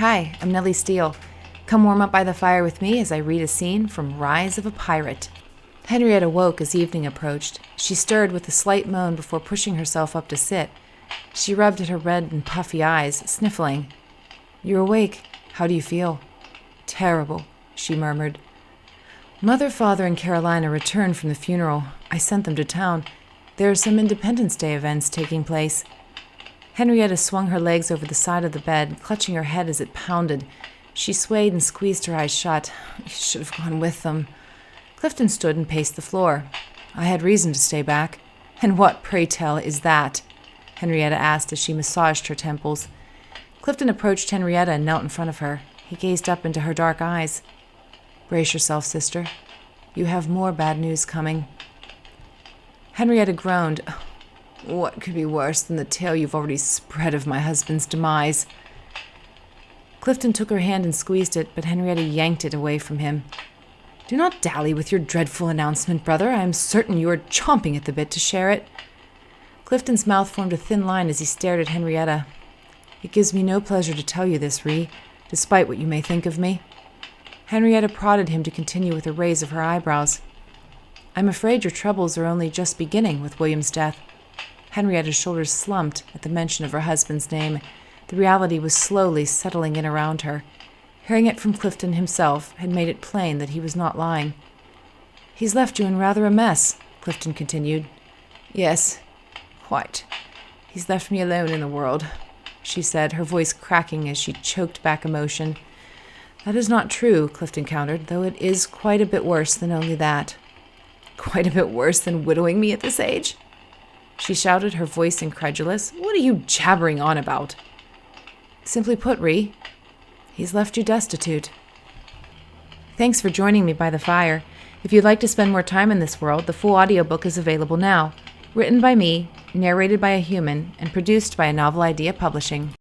Hi, I'm Nellie Steele. Come warm up by the fire with me as I read a scene from Rise of a Pirate. Henrietta woke as evening approached. She stirred with a slight moan before pushing herself up to sit. She rubbed at her red and puffy eyes, sniffling. You're awake. How do you feel? Terrible, she murmured. Mother, Father, and Carolina returned from the funeral. I sent them to town. There are some Independence Day events taking place. Henrietta swung her legs over the side of the bed, clutching her head as it pounded. She swayed and squeezed her eyes shut. I should have gone with them. Clifton stood and paced the floor. I had reason to stay back. And what, pray tell, is that? Henrietta asked as she massaged her temples. Clifton approached Henrietta and knelt in front of her. He gazed up into her dark eyes. Brace yourself, sister. You have more bad news coming. Henrietta groaned. What could be worse than the tale you've already spread of my husband's demise? Clifton took her hand and squeezed it, but Henrietta yanked it away from him. Do not dally with your dreadful announcement, brother. I am certain you are chomping at the bit to share it. Clifton's mouth formed a thin line as he stared at Henrietta. It gives me no pleasure to tell you this, Ree, despite what you may think of me. Henrietta prodded him to continue with a raise of her eyebrows. I'm afraid your troubles are only just beginning with William's death. Henrietta's shoulders slumped at the mention of her husband's name. The reality was slowly settling in around her. Hearing it from Clifton himself had made it plain that he was not lying. He's left you in rather a mess, Clifton continued. Yes, quite. He's left me alone in the world, she said, her voice cracking as she choked back emotion. That is not true, Clifton countered, though it is quite a bit worse than only that. Quite a bit worse than widowing me at this age? She shouted, her voice incredulous. What are you jabbering on about? Simply put, Ree, he's left you destitute. Thanks for joining me by the fire. If you'd like to spend more time in this world, the full audiobook is available now. Written by me, narrated by a human, and produced by A Novel Idea Publishing.